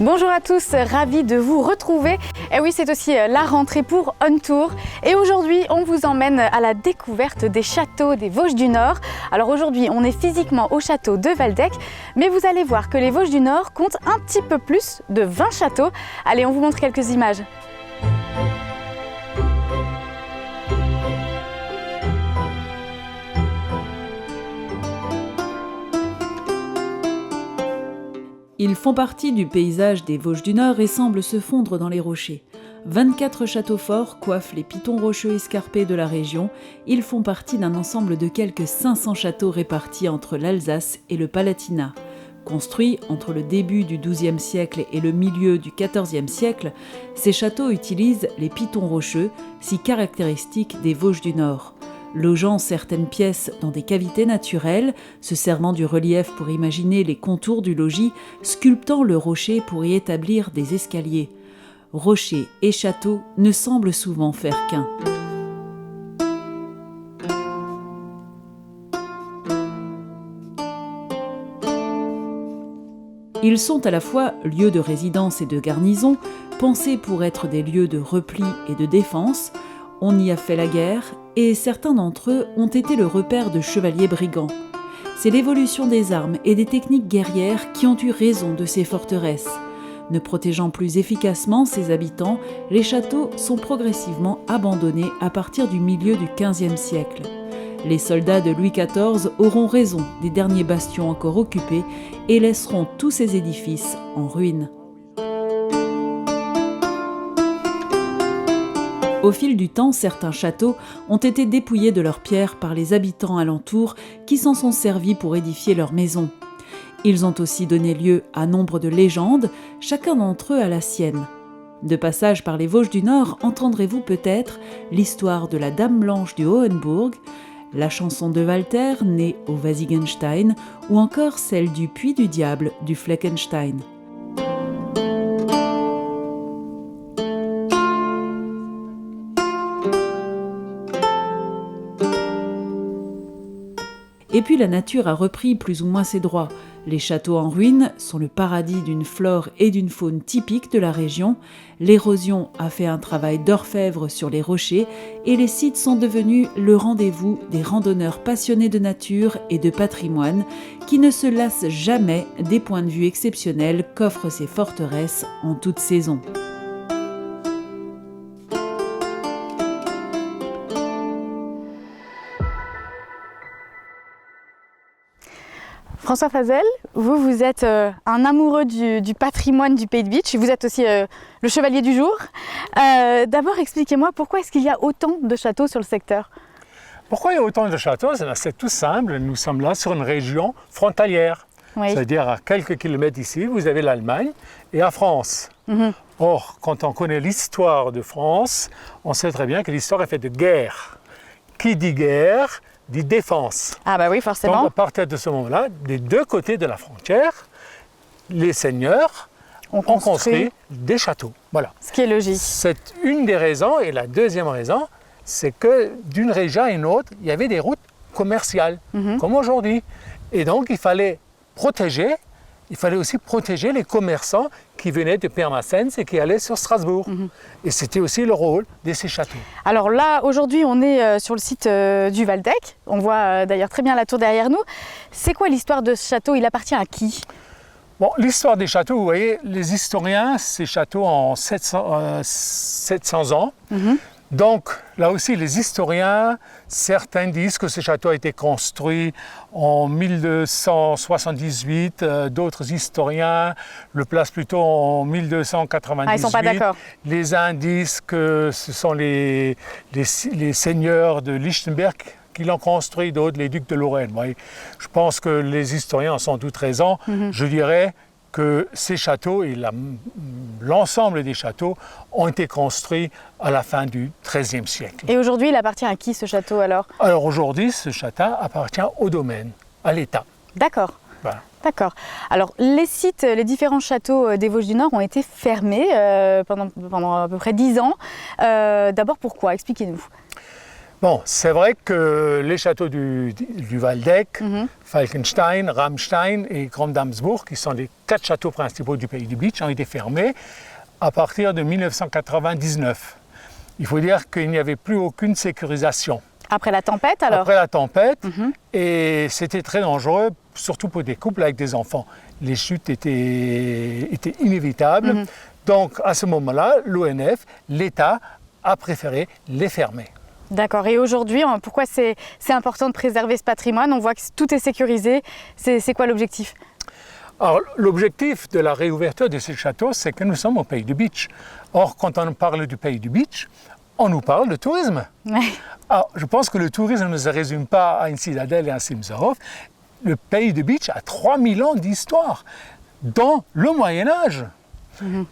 Bonjour à tous, ravi de vous retrouver. Et oui, c'est aussi la rentrée pour On Tour. Et aujourd'hui, on vous emmène à la découverte des châteaux des Vosges du Nord. Alors aujourd'hui, on est physiquement au château de Waldeck, mais vous allez voir que les Vosges du Nord comptent un petit peu plus de 20 châteaux. Allez, on vous montre quelques images. Ils font partie du paysage des Vosges du Nord et semblent se fondre dans les rochers. 24 châteaux forts coiffent les pitons rocheux escarpés de la région. Ils font partie d'un ensemble de quelques 500 châteaux répartis entre l'Alsace et le Palatinat. Construits entre le début du XIIe siècle et le milieu du XIVe siècle, ces châteaux utilisent les pitons rocheux, si caractéristiques des Vosges du Nord. Logeant certaines pièces dans des cavités naturelles, se servant du relief pour imaginer les contours du logis, sculptant le rocher pour y établir des escaliers. Rocher et château ne semblent souvent faire qu'un. Ils sont à la fois lieux de résidence et de garnison, pensés pour être des lieux de repli et de défense. On y a fait la guerre, et certains d'entre eux ont été le repère de chevaliers brigands. C'est l'évolution des armes et des techniques guerrières qui ont eu raison de ces forteresses. Ne protégeant plus efficacement ses habitants, les châteaux sont progressivement abandonnés à partir du milieu du XVe siècle. Les soldats de Louis XIV auront raison des derniers bastions encore occupés et laisseront tous ces édifices en ruine. Au fil du temps, certains châteaux ont été dépouillés de leurs pierres par les habitants alentours qui s'en sont servis pour édifier leurs maisons. Ils ont aussi donné lieu à nombre de légendes, chacun d'entre eux a la sienne. De passage par les Vosges du Nord, entendrez-vous peut-être l'histoire de la Dame Blanche du Hohenbourg, la chanson de Walter, née au Wasigenstein, ou encore celle du Puits du Diable du Fleckenstein. Et puis la nature a repris plus ou moins ses droits. Les châteaux en ruine sont le paradis d'une flore et d'une faune typiques de la région. L'érosion a fait un travail d'orfèvre sur les rochers et les sites sont devenus le rendez-vous des randonneurs passionnés de nature et de patrimoine qui ne se lassent jamais des points de vue exceptionnels qu'offrent ces forteresses en toute saison. François Fazel, vous êtes un amoureux du patrimoine du Pays de Bitche, vous êtes aussi le chevalier du jour. D'abord, expliquez-moi pourquoi est-ce qu'il y a autant de châteaux sur le secteur ? Pourquoi il y a autant de châteaux ? C'est tout simple, nous sommes là sur une région frontalière. Oui. C'est-à-dire à quelques kilomètres d'ici, vous avez l'Allemagne et la France. Or, quand on connaît l'histoire de France, on sait très bien que l'histoire est faite de guerre. Qui dit guerre dit défense. Ah bah oui, forcément. Donc à partir de ce moment-là, des deux côtés de la frontière, les seigneurs ont construit des châteaux. Voilà. Ce qui est logique. C'est une des raisons, et la deuxième raison, c'est que d'une région à une autre, il y avait des routes commerciales, comme aujourd'hui. Et donc il fallait aussi protéger les commerçants qui venaient de Pirmasens et qui allaient sur Strasbourg. Et c'était aussi le rôle de ces châteaux. Alors là, aujourd'hui, on est sur le site du Waldeck. On voit d'ailleurs très bien la tour derrière nous. C'est quoi l'histoire de ce château ? Il appartient à qui ? Bon, l'histoire des châteaux, vous voyez, les historiens, ces châteaux ont 700 ans. Donc, là aussi, les historiens, certains disent que ce château a été construit en 1278, d'autres historiens le placent plutôt en 1298. Ah, ils ne sont pas d'accord. Les uns disent que ce sont les seigneurs de Lichtenberg qui l'ont construit, d'autres les ducs de Lorraine. Je pense que les historiens ont sans doute raison. Je dirais que ces châteaux et l'ensemble des châteaux ont été construits à la fin du XIIIe siècle. Et aujourd'hui, il appartient à qui ce château alors ? Alors aujourd'hui, ce château appartient au domaine, à l'État. D'accord. Voilà. D'accord. Alors les différents châteaux des Vosges du Nord ont été fermés pendant à peu près 10 ans. D'abord pourquoi ? Expliquez-nous. Bon, c'est vrai que les châteaux du Waldeck, Falkenstein, Ramstein et Grandamsburg, qui sont les 4 châteaux principaux du pays du Beach, ont été fermés à partir de 1999. Il faut dire qu'il n'y avait plus aucune sécurisation. Après la tempête alors? Après la tempête, et c'était très dangereux, surtout pour des couples avec des enfants. Les chutes étaient inévitables. Donc à ce moment-là, l'ONF, l'État, a préféré les fermer. D'accord. Et aujourd'hui, pourquoi c'est important de préserver ce patrimoine? On voit que tout est sécurisé. C'est quoi l'objectif? Alors, l'objectif de la réouverture de ces châteaux, c'est que nous sommes au pays du Beach. Or, quand on parle du pays du Beach, on nous parle de tourisme. Ouais. Alors, je pense que le tourisme ne se résume pas à une citadelle et un Simsarov. Le pays du Beach a 3000 ans d'histoire, dans le Moyen-Âge.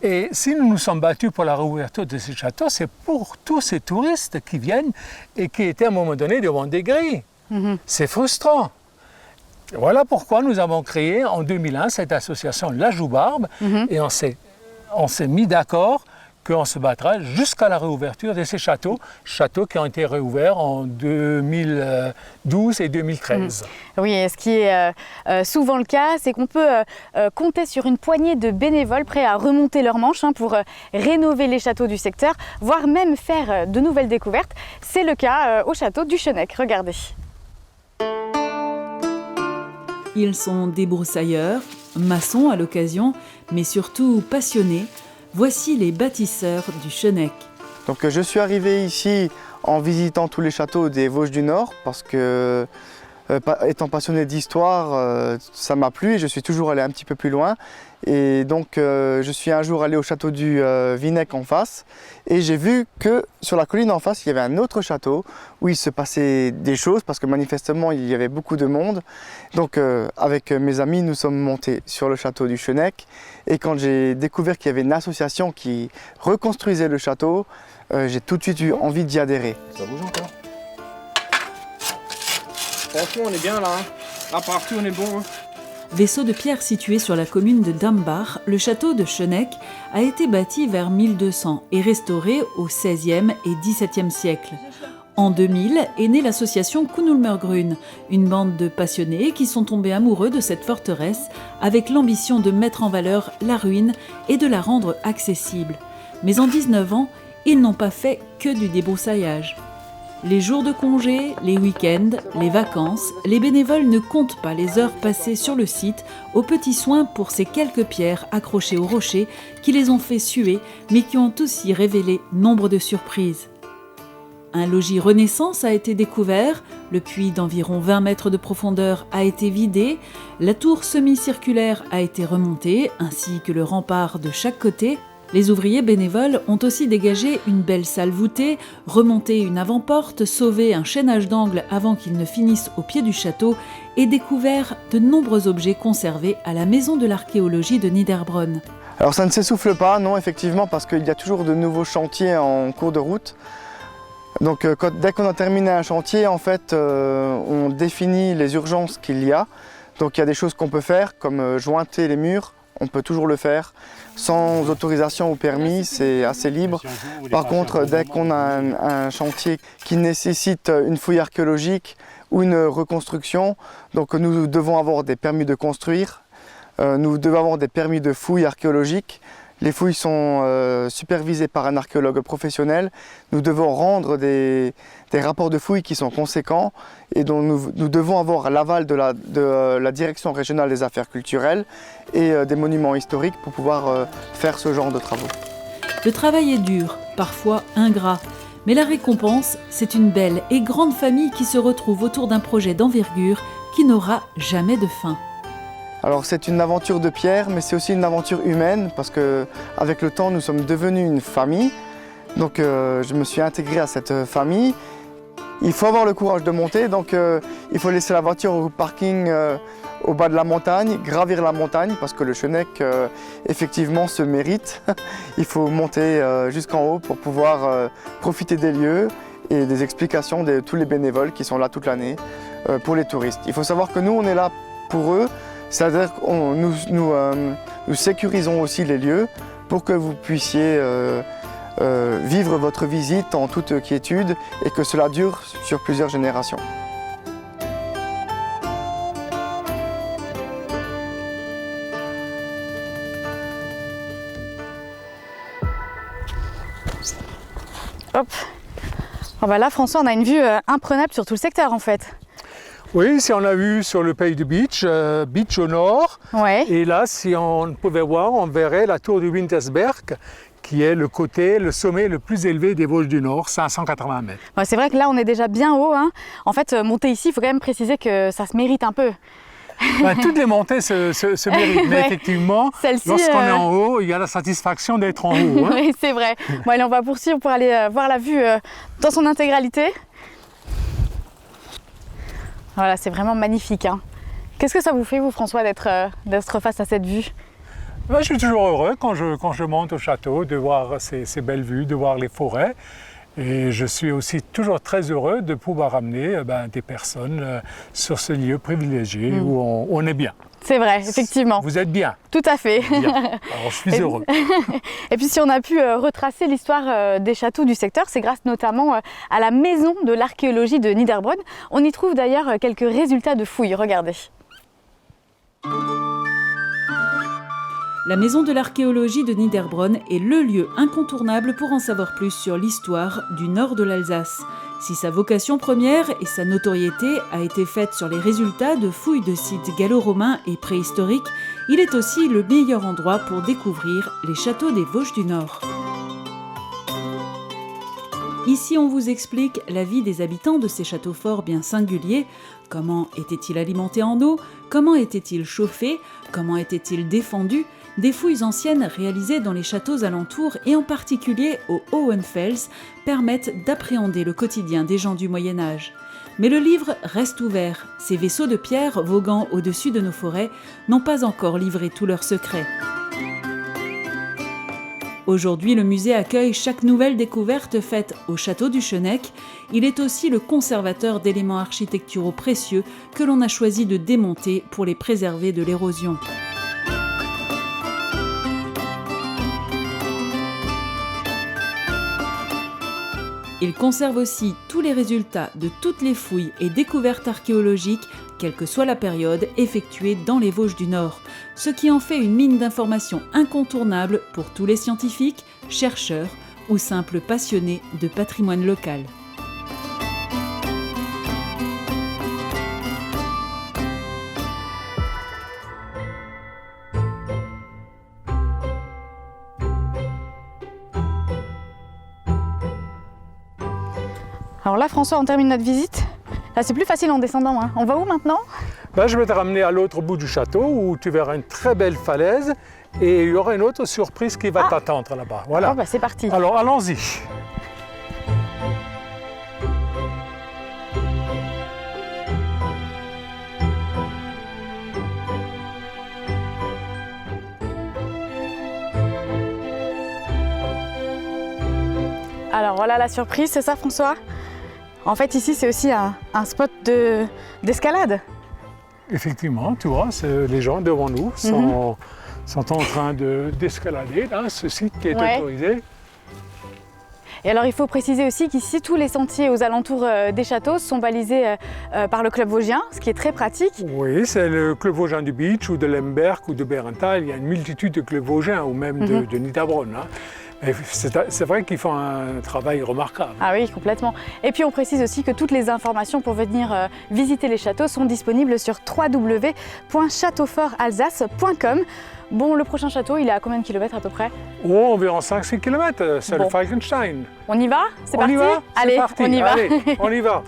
Et si nous nous sommes battus pour la réouverture de ces châteaux, c'est pour tous ces touristes qui viennent et qui étaient à un moment donné devant des grilles. C'est frustrant. Et voilà pourquoi nous avons créé en 2001 cette association La Joubarbe et on s'est mis d'accord qu'on se battra jusqu'à la réouverture de ces châteaux qui ont été réouverts en 2012 et 2013. Oui, et ce qui est souvent le cas, c'est qu'on peut compter sur une poignée de bénévoles prêts à remonter leurs manches pour rénover les châteaux du secteur, voire même faire de nouvelles découvertes. C'est le cas au château du Schöneck. Regardez. Ils sont débroussailleurs, maçons à l'occasion, mais surtout passionnés. Voici les bâtisseurs du Schöneck. Donc je suis arrivé ici en visitant tous les châteaux des Vosges du Nord parce que étant passionné d'histoire, ça m'a plu et je suis toujours allé un petit peu plus loin. Et donc je suis un jour allé au château du Vinec en face et j'ai vu que sur la colline en face il y avait un autre château où il se passait des choses parce que manifestement il y avait beaucoup de monde. Donc avec mes amis nous sommes montés sur le château du Schöneck et quand j'ai découvert qu'il y avait une association qui reconstruisait le château, j'ai tout de suite eu envie d'y adhérer. Ça bouge encore. Franchement on est bien là, là partout on est bon. Vaisseau de pierre situé sur la commune de Dambach, le château de Schöneck a été bâti vers 1200 et restauré au XVIe et XVIIe siècle. En 2000 est née l'association Kunnulmergrün, une bande de passionnés qui sont tombés amoureux de cette forteresse avec l'ambition de mettre en valeur la ruine et de la rendre accessible. Mais en 19 ans, ils n'ont pas fait que du débroussaillage. Les jours de congé, les week-ends, les vacances, les bénévoles ne comptent pas les heures passées sur le site aux petits soins pour ces quelques pierres accrochées aux rochers qui les ont fait suer mais qui ont aussi révélé nombre de surprises. Un logis Renaissance a été découvert, le puits d'environ 20 mètres de profondeur a été vidé, la tour semi-circulaire a été remontée ainsi que le rempart de chaque côté. Les ouvriers bénévoles ont aussi dégagé une belle salle voûtée, remonté une avant-porte, sauvé un chaînage d'angle avant qu'il ne finisse au pied du château et découvert de nombreux objets conservés à la maison de l'archéologie de Niederbronn. Alors ça ne s'essouffle pas, non effectivement, parce qu'il y a toujours de nouveaux chantiers en cours de route. Donc dès qu'on a terminé un chantier, en fait, on définit les urgences qu'il y a. Donc il y a des choses qu'on peut faire, comme jointer les murs. On peut toujours le faire sans autorisation ou permis, c'est assez libre. Par contre, dès qu'on a un chantier qui nécessite une fouille archéologique ou une reconstruction, donc nous devons avoir des permis de construire, nous devons avoir des permis de fouille archéologique. Les fouilles sont supervisées par un archéologue professionnel. Nous devons rendre des rapports de fouilles qui sont conséquents et dont nous devons avoir l'aval de la Direction régionale des affaires culturelles et des monuments historiques pour pouvoir faire ce genre de travaux. Le travail est dur, parfois ingrat, mais la récompense, c'est une belle et grande famille qui se retrouve autour d'un projet d'envergure qui n'aura jamais de fin. Alors c'est une aventure de pierre, mais c'est aussi une aventure humaine parce qu'avec le temps, nous sommes devenus une famille. Donc je me suis intégré à cette famille. Il faut avoir le courage de monter, donc il faut laisser la voiture au parking au bas de la montagne, gravir la montagne parce que le Schöneck effectivement se mérite. Il faut monter jusqu'en haut pour pouvoir profiter des lieux et des explications de tous les bénévoles qui sont là toute l'année pour les touristes. Il faut savoir que nous, on est là pour eux. C'est-à-dire que nous sécurisons aussi les lieux pour que vous puissiez vivre votre visite en toute quiétude et que cela dure sur plusieurs générations. Hop. Oh bah là, François, on a une vue imprenable sur tout le secteur en fait. Oui, si on a vu sur le pays de Beach, Beach au nord. Ouais. Et là, si on pouvait voir, on verrait la tour du Wintersberg, qui est le sommet le plus élevé des Vosges du Nord, 580 mètres. Ouais, c'est vrai que là, on est déjà bien haut, hein. En fait, monter ici, il faut quand même préciser que ça se mérite un peu. Ben, toutes les montées se méritent, mais Ouais. effectivement, Celle-ci, lorsqu'on est en haut, il y a la satisfaction d'être en haut. Hein. Oui, c'est vrai. Bon, allez, on va poursuivre pour aller voir la vue dans son intégralité. Voilà, c'est vraiment magnifique, hein. Qu'est-ce que ça vous fait, vous, François, d'être face à cette vue? Ben, je suis toujours heureux quand je monte au château de voir ces belles vues, de voir les forêts. Et je suis aussi toujours très heureux de pouvoir amener des personnes sur ce lieu privilégié où on est bien. C'est vrai, effectivement. Vous êtes bien. Tout à fait. Bien. Alors, je suis heureux. Et puis si on a pu retracer l'histoire des châteaux du secteur, c'est grâce notamment à la maison de l'archéologie de Niederbronn. On y trouve d'ailleurs quelques résultats de fouilles, regardez. La maison de l'archéologie de Niederbronn est le lieu incontournable pour en savoir plus sur l'histoire du nord de l'Alsace. Si sa vocation première et sa notoriété a été faite sur les résultats de fouilles de sites gallo-romains et préhistoriques, il est aussi le meilleur endroit pour découvrir les châteaux des Vosges du Nord. Ici, on vous explique la vie des habitants de ces châteaux forts bien singuliers. Comment étaient-ils alimentés en eau? Comment étaient-ils chauffés? Comment étaient-ils défendus? Des fouilles anciennes réalisées dans les châteaux alentours et en particulier au Hohenfels permettent d'appréhender le quotidien des gens du Moyen-Âge. Mais le livre reste ouvert. Ces vaisseaux de pierre voguant au-dessus de nos forêts n'ont pas encore livré tous leurs secrets. Aujourd'hui, le musée accueille chaque nouvelle découverte faite au château du Schöneck. Il est aussi le conservateur d'éléments architecturaux précieux que l'on a choisi de démonter pour les préserver de l'érosion. Il conserve aussi tous les résultats de toutes les fouilles et découvertes archéologiques, quelle que soit la période, effectuées dans les Vosges du Nord, ce qui en fait une mine d'informations incontournable pour tous les scientifiques, chercheurs ou simples passionnés de patrimoine local. Alors là, François, on termine notre visite. Là, c'est plus facile en descendant, hein. On va où maintenant? Je vais te ramener à l'autre bout du château où tu verras une très belle falaise et il y aura une autre surprise qui va t'attendre là-bas. Voilà. Oh, c'est parti. Alors, allons-y. Alors voilà la surprise, c'est ça, François? En fait, ici, c'est aussi un spot d'escalade. Effectivement, tu vois, les gens devant nous sont en train d'escalader ce site qui est autorisé. Et alors, il faut préciser aussi qu'ici, tous les sentiers aux alentours des châteaux sont balisés par le club vosgien, ce qui est très pratique. Oui, c'est le club vosgien du Beach ou de Lemberg ou de Bérenthal. Il y a une multitude de clubs vosgiens ou même de Niederbronn. Hein. C'est vrai qu'ils font un travail remarquable. Ah oui, complètement. Et puis on précise aussi que toutes les informations pour venir visiter les châteaux sont disponibles sur www.châteaufortalsace.com. Bon, le prochain château, il est à combien de kilomètres à peu près? Oh, environ 5-6 km, c'est le Falkenstein. On y va? C'est On parti? y va? Allez, parti. on y va. Allez, on y va.